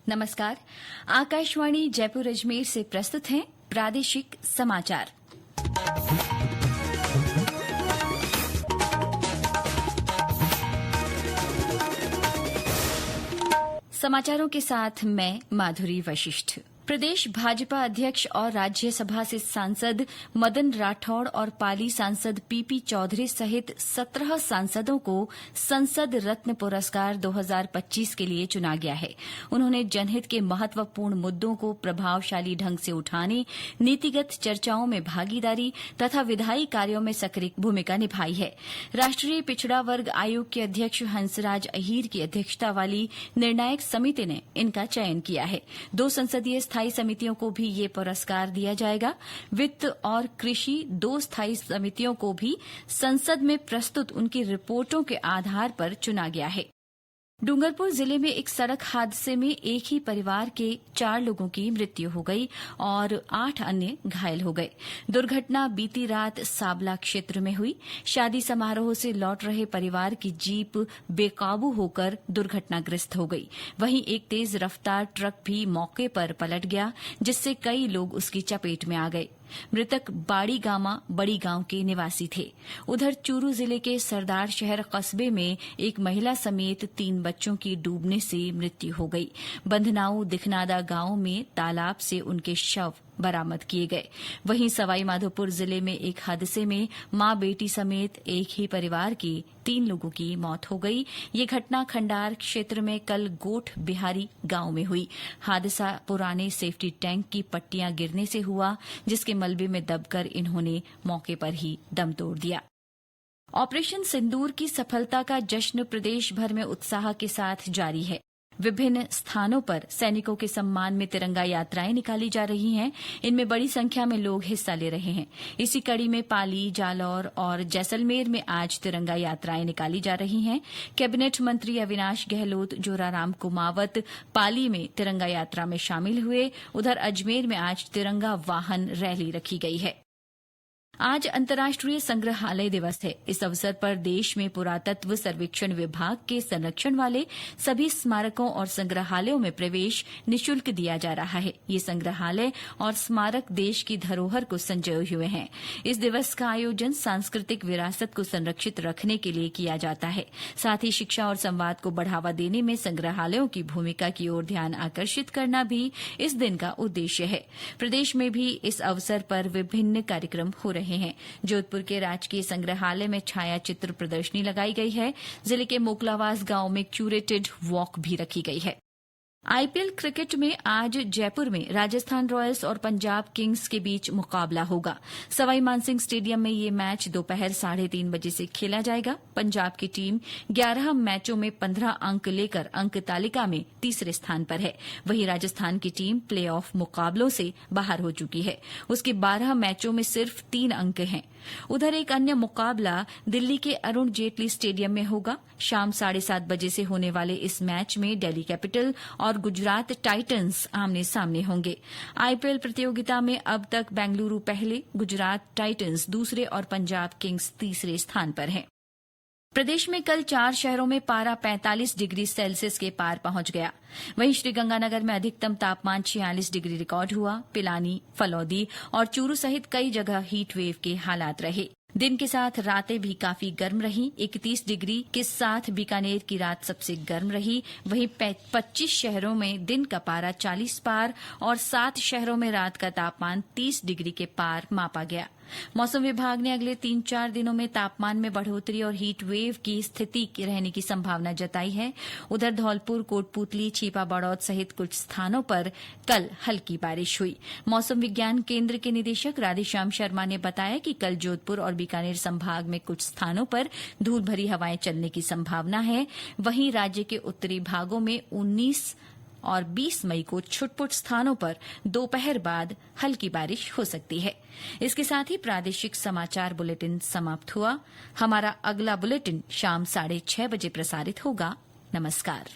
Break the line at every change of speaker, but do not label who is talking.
नमस्कार। आकाशवाणी जयपुर अजमेर से प्रस्तुत हैं प्रादेशिक समाचार। समाचारों के साथ मैं माधुरी वशिष्ठ। प्रदेश भाजपा अध्यक्ष और राज्यसभा से सांसद मदन राठौड़ और पाली सांसद पीपी चौधरी सहित 17 सांसदों को संसद रत्न पुरस्कार 2025 के लिए चुना गया है। उन्होंने जनहित के महत्वपूर्ण मुद्दों को प्रभावशाली ढंग से उठाने, नीतिगत चर्चाओं में भागीदारी तथा विधायी कार्यों में सक्रिय भूमिका निभाई है। राष्ट्रीय पिछड़ा वर्ग आयोग के अध्यक्ष हंसराज अहीर की अध्यक्षता वाली निर्णायक समिति ने इनका चयन किया है। 2 संसदीय स्थायी समितियों को भी ये पुरस्कार दिया जाएगा। वित्त और कृषि 2 स्थायी समितियों को भी संसद में प्रस्तुत उनकी रिपोर्टों के आधार पर चुना गया है। डूंगरपुर जिले में एक सड़क हादसे में एक ही परिवार के 4 लोगों की मृत्यु हो गई और 8 अन्य घायल हो गए। दुर्घटना बीती रात साबला क्षेत्र में हुई। शादी समारोह से लौट रहे परिवार की जीप बेकाबू होकर दुर्घटनाग्रस्त हो गई। वहीं एक तेज रफ्तार ट्रक भी मौके पर पलट गया, जिससे कई लोग उसकी चपेट में आ गए। मृतक बाड़ी गामा बड़ी गांव के निवासी थे। उधर चूरू जिले के सरदार शहर कस्बे में एक महिला समेत 3 बच्चों की डूबने से मृत्यु हो गई। बंधनाऊ दिखनादा गांव में तालाब से उनके शव बरामद किए गए। वहीं सवाईमाधोपुर जिले में एक हादसे में मां बेटी समेत एक ही परिवार के 3 लोगों की मौत हो गई। ये घटना खंडार क्षेत्र में कल गोठ बिहारी गांव में हुई। हादसा पुराने सेफ्टी टैंक की पट्टियां गिरने से हुआ, जिसके मलबे में दबकर इन्होंने मौके पर ही दम तोड़ दिया। ऑपरेशन सिंदूर की सफलता का जश्न प्रदेश भर में उत्साह के साथ जारी है। विभिन्न स्थानों पर सैनिकों के सम्मान में तिरंगा यात्राएं निकाली जा रही हैं। इनमें बड़ी संख्या में लोग हिस्सा ले रहे हैं। इसी कड़ी में पाली, जालौर और जैसलमेर में आज तिरंगा यात्राएं निकाली जा रही हैं। कैबिनेट मंत्री अविनाश गहलोत, जोराराम कुमावत पाली में तिरंगा यात्रा में शामिल हुए। उधर अजमेर में आज तिरंगा वाहन रैली रखी गई है। आज अंतर्राष्ट्रीय संग्रहालय दिवस है। इस अवसर पर देश में पुरातत्व सर्वेक्षण विभाग के संरक्षण वाले सभी स्मारकों और संग्रहालयों में प्रवेश निःशुल्क दिया जा रहा है। ये संग्रहालय और स्मारक देश की धरोहर को संजोए हुए हैं। इस दिवस का आयोजन सांस्कृतिक विरासत को संरक्षित रखने के लिए किया जाता है। साथ ही शिक्षा और संवाद को बढ़ावा देने में संग्रहालयों की भूमिका की ओर ध्यान आकर्षित करना भी इस दिन का उद्देश्य है। प्रदेश में भी इस अवसर पर विभिन्न कार्यक्रम हो रहे हैं। जोधपुर के राजकीय संग्रहालय में छाया चित्र प्रदर्शनी लगाई गई है। जिले के मोकलावास गांव में क्यूरेटेड वॉक भी रखी गई है। आईपीएल क्रिकेट में आज जयपुर में राजस्थान रॉयल्स और पंजाब किंग्स के बीच मुकाबला होगा। सवाई मानसिंह स्टेडियम में ये मैच दोपहर 3:30 बजे से खेला जाएगा। पंजाब की टीम 11 मैचों में 15 अंक लेकर अंक तालिका में तीसरे स्थान पर है। वहीं राजस्थान की टीम प्ले ऑफ मुकाबलों से बाहर हो चुकी है। उसके 12 मैचों में सिर्फ 3 अंक हैं। उधर एक अन्य मुकाबला दिल्ली के अरुण जेटली स्टेडियम में होगा। शाम 7:30 बजे से होने वाले इस मैच में दिल्ली कैपिटल और गुजरात टाइटंस आमने सामने होंगे। आईपीएल प्रतियोगिता में अब तक बेंगलुरु पहले, गुजरात टाइटंस दूसरे और पंजाब किंग्स तीसरे स्थान पर हैं। प्रदेश में कल 4 शहरों में पारा 45 डिग्री सेल्सियस के पार पहुंच गया। वहीं श्रीगंगानगर में अधिकतम तापमान 46 डिग्री रिकॉर्ड हुआ। पिलानी, फलौदी और चूरू सहित कई जगह हीट वेव के हालात रहे। दिन के साथ रातें भी काफी गर्म रहीं। 31 डिग्री के साथ बीकानेर की रात सबसे गर्म रही। वहीं 25 शहरों में दिन का पारा 40 पार और 7 शहरों में रात का तापमान 30 डिग्री के पार मापा गया। मौसम विभाग ने अगले 3-4 दिनों में तापमान में बढ़ोतरी और हीट वेव की स्थिति रहने की संभावना जताई है। उधर धौलपुर, कोटपूतली, छीपा बड़ौद सहित कुछ स्थानों पर कल हल्की बारिश हुई। मौसम विज्ञान केंद्र के निदेशक राधेश्याम शर्मा ने बताया कि कल जोधपुर और बीकानेर संभाग में कुछ स्थानों पर धूल भरी हवाएं चलने की संभावना है। वहीं राज्य के उत्तरी भागों में 19 और 20 मई को छुटपुट स्थानों पर दोपहर बाद हल्की बारिश हो सकती है। इसके साथ ही प्रादेशिक समाचार बुलेटिन समाप्त हुआ। हमारा अगला बुलेटिन शाम 6:30 बजे प्रसारित होगा। नमस्कार।